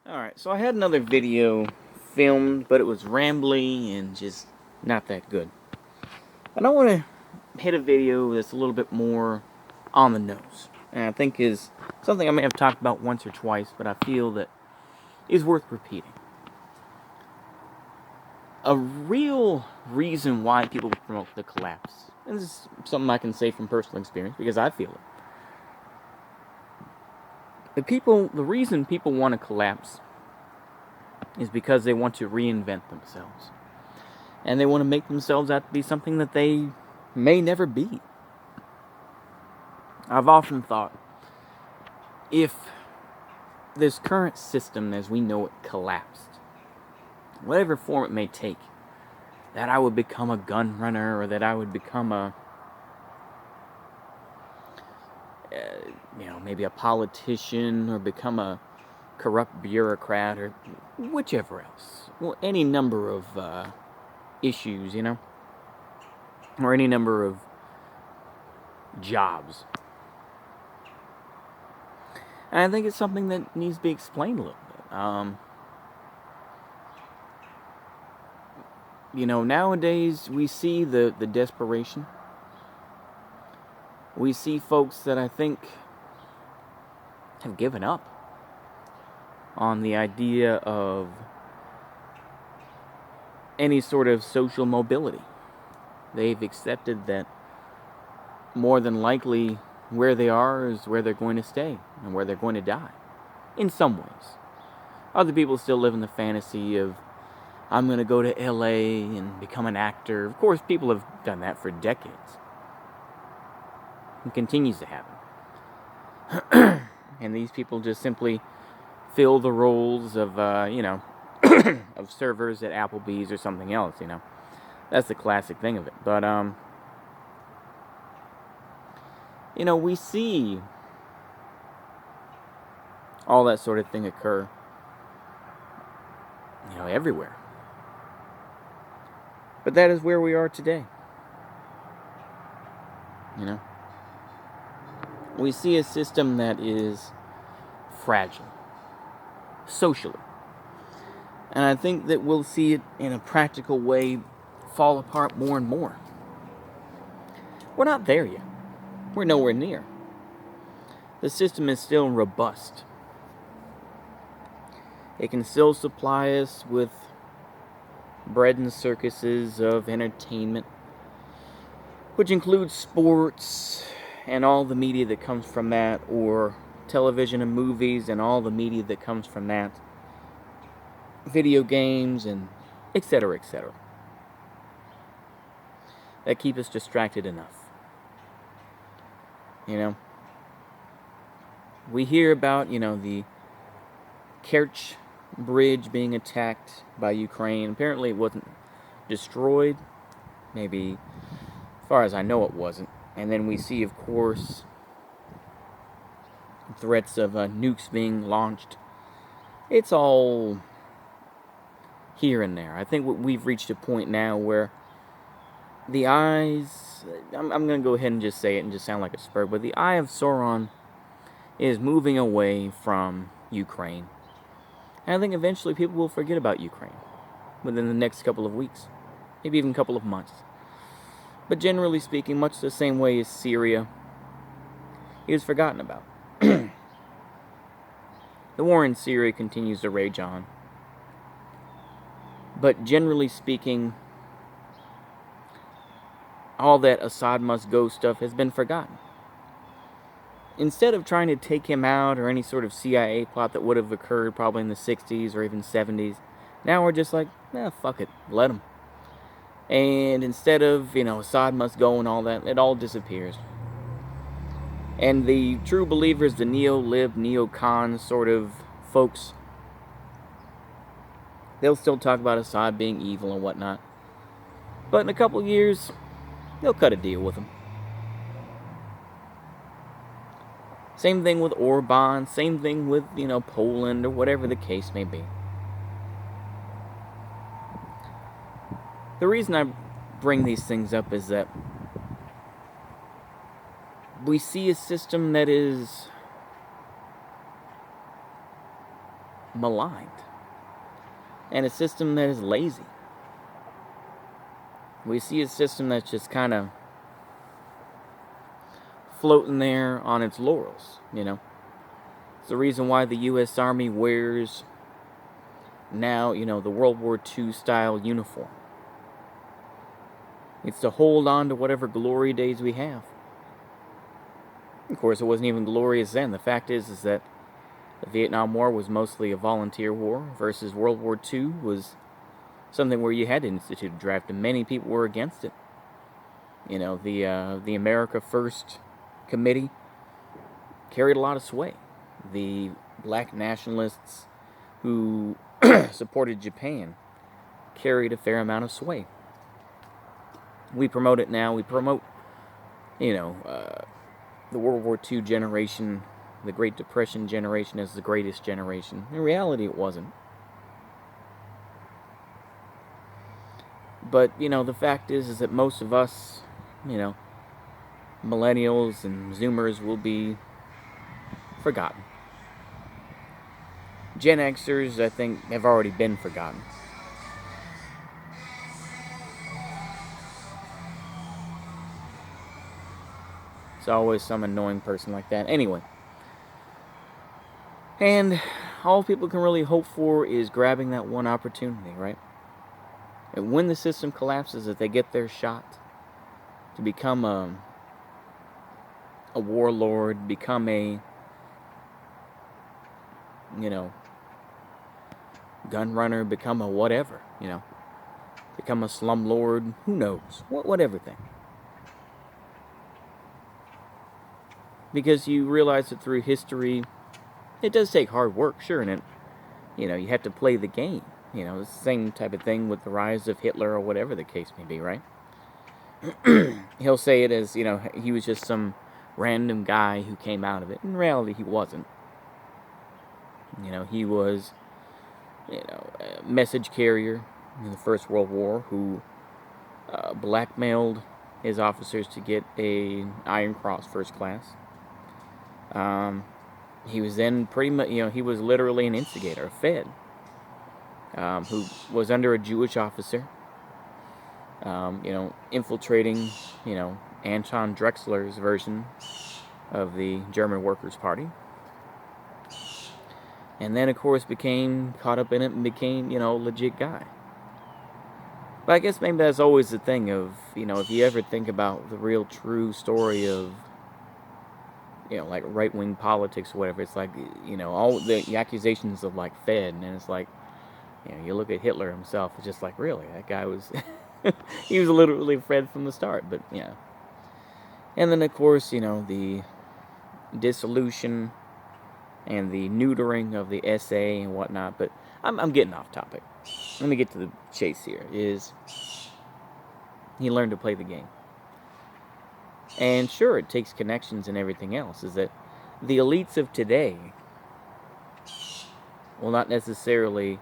Alright, so I had another video filmed, but it was rambly and just not that good. And I want to hit a video that's a little bit more on the nose. And I think is something I may have talked about once or twice, but I feel that is worth repeating. A real reason why people promote the collapse, and this is something I can say from personal experience because I feel it. The reason people want to collapse is because they want to reinvent themselves. And they want to make themselves out to be something that they may never be. I've often thought, if this current system as we know it collapsed, whatever form it may take, that I would become a gun runner, or that I would become maybe a politician, or become a corrupt bureaucrat, or whichever else. Well, any number of issues, or any number of jobs. And I think it's something that needs to be explained a little bit. Nowadays we see the desperation. We see folks that I think have given up on the idea of any sort of social mobility. They've accepted that more than likely where they are is where they're going to stay and where they're going to die, in some ways. Other people still live in the fantasy of, I'm going to go to LA and become an actor. Of course, people have done that for decades. It continues to happen. And these people just simply fill the roles of, of servers at Applebee's or something else, That's the classic thing of it. But, we see all that sort of thing occur, everywhere. But that is where we are today. We see a system that is fragile, socially. And I think that we'll see it in a practical way fall apart more and more. We're not there yet. We're nowhere near. The system is still robust. It can still supply us with bread and circuses of entertainment, which includes sports and all the media that comes from that, or television and movies and all the media that comes from that, video games, and etc., etc. That keep us distracted enough. We hear about, the Kerch bridge being attacked by Ukraine. Apparently it wasn't destroyed. Maybe, as far as I know, it wasn't. And then we see, of course, threats of nukes being launched. It's all here and there. I think we've reached a point now where the eyes, I'm going to go ahead and just say it and just sound like a spur, but the eye of Sauron is moving away from Ukraine. And I think eventually people will forget about Ukraine within the next couple of weeks, maybe even a couple of months. But generally speaking, much the same way as Syria is forgotten about. The war in Syria continues to rage on. But generally speaking, all that Assad must go stuff has been forgotten. Instead of trying to take him out, or any sort of CIA plot that would have occurred probably in the 60s or even 70s, now we're just like, fuck it, let him. And instead of, Assad must go and all that, it all disappears. And the true believers, the neo-lib, neo-con sort of folks, they'll still talk about Assad being evil and whatnot. But in a couple of years, they'll cut a deal with him. Same thing with Orban, same thing with, Poland, or whatever the case may be. The reason I bring these things up is that we see a system that is maligned, and a system that is lazy. We see a system that's just kind of floating there on its laurels, It's the reason why the U.S. Army wears now, the World War II style uniform. It's to hold on to whatever glory days we have. Of course, it wasn't even glorious then. The fact is that the Vietnam War was mostly a volunteer war versus World War II was something where you had to institute a draft, and many people were against it. The America First Committee carried a lot of sway. The black nationalists who supported Japan carried a fair amount of sway. We promote it now. We promote, the World War II generation, the Great Depression generation as the greatest generation. In reality, it wasn't. But, the fact is that most of us, millennials and Zoomers will be forgotten. Gen Xers, I think, have already been forgotten. It's always some annoying person like that. Anyway. And all people can really hope for is grabbing that one opportunity, right? And when the system collapses, if they get their shot to become a warlord, become a, gun runner, become a whatever, become a slumlord, who knows, whatever thing. Because you realize that through history, it does take hard work, sure, and you have to play the game. It's the same type of thing with the rise of Hitler or whatever the case may be, right? He'll say it as, he was just some random guy who came out of it. In reality, he wasn't. He was, a message carrier in the First World War who blackmailed his officers to get a Iron Cross First Class. He was then pretty much, he was literally an instigator, a Fed, who was under a Jewish officer, infiltrating, Anton Drexler's version of the German Workers' Party. And then, of course, became caught up in it and became, a legit guy. But I guess maybe that's always the thing of, if you ever think about the real true story of, like right-wing politics or whatever, it's like, all the accusations of, like, Fed, and it's like, you look at Hitler himself, it's just like, really, that guy was, he was literally Fed from the start, but, And then, of course, the dissolution and the neutering of the SA and whatnot, but I'm getting off topic. Let me get to the chase here, is he learned to play the game. And sure, it takes connections and everything else, is that the elites of today will not necessarily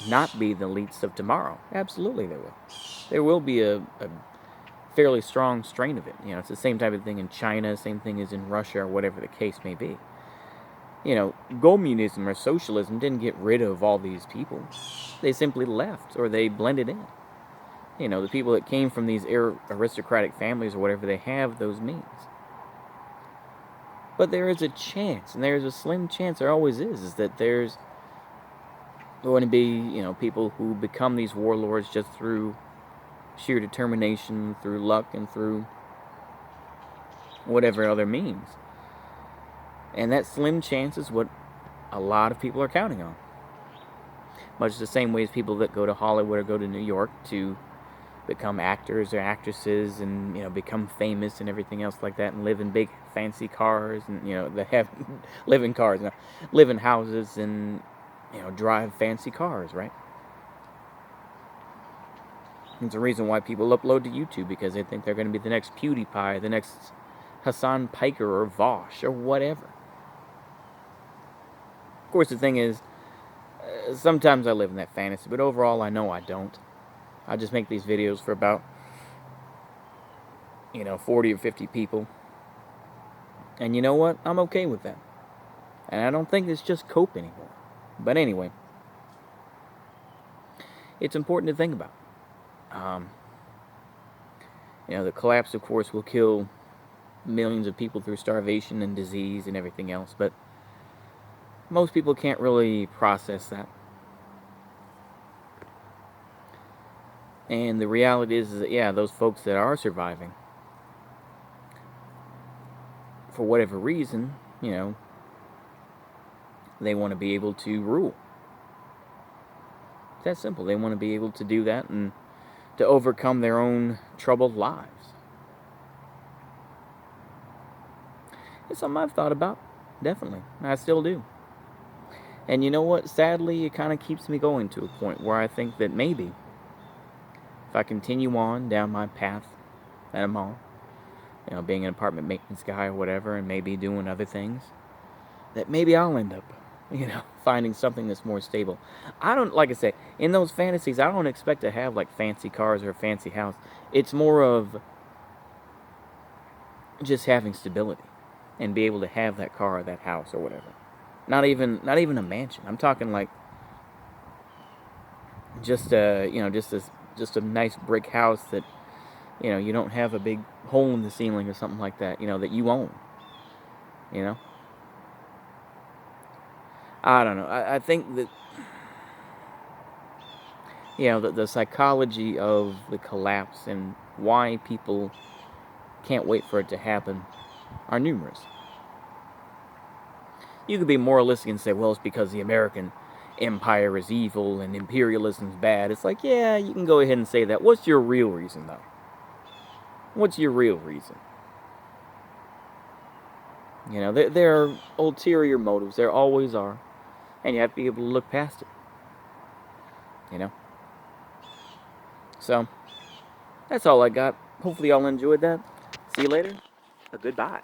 not be the elites of tomorrow. Absolutely they will. There will be a fairly strong strain of it. It's the same type of thing in China, same thing as in Russia, or whatever the case may be. Communism or socialism didn't get rid of all these people. They simply left, or they blended in. The people that came from these aristocratic families or whatever, they have those means. But there is a chance, and there's a slim chance, there always is that there's going to be, people who become these warlords just through sheer determination, through luck, and through whatever other means. And that slim chance is what a lot of people are counting on. Much the same way as people that go to Hollywood or go to New York to become actors or actresses and, become famous and everything else like that, and live in big fancy cars and, they have live in cars, live in houses and, drive fancy cars, right? It's a reason why people upload to YouTube, because they think they're going to be the next PewDiePie, the next Hassan Piker or Vosh or whatever. Of course, the thing is, sometimes I live in that fantasy, but overall I know I don't. I just make these videos for about, 40 or 50 people. And you know what? I'm okay with that. And I don't think it's just cope anymore. But anyway, it's important to think about. The collapse, of course, will kill millions of people through starvation and disease and everything else, but most people can't really process that. And the reality is that, yeah, those folks that are surviving, for whatever reason, they want to be able to rule. It's that simple. They want to be able to do that and to overcome their own troubled lives. It's something I've thought about, definitely. I still do. And you know what? Sadly, it kind of keeps me going to a point where I think that maybe if I continue on down my path that I'm on, being an apartment maintenance guy or whatever, and maybe doing other things, that maybe I'll end up, finding something that's more stable. Like I say, in those fantasies, I don't expect to have like fancy cars or a fancy house. It's more of just having stability and be able to have that car or that house or whatever. Not even a mansion. I'm talking like just a nice brick house that you don't have a big hole in the ceiling or something like that. That you own. I don't know. I think that the psychology of the collapse and why people can't wait for it to happen are numerous. You could be moralistic and say, well, it's because the American empire is evil and imperialism is bad. It's like, yeah, you can go ahead and say that. What's your real reason, though? What's your real reason? There are ulterior motives. There always are. And you have to be able to look past it. So, that's all I got. Hopefully y'all enjoyed that. See you later. Goodbye.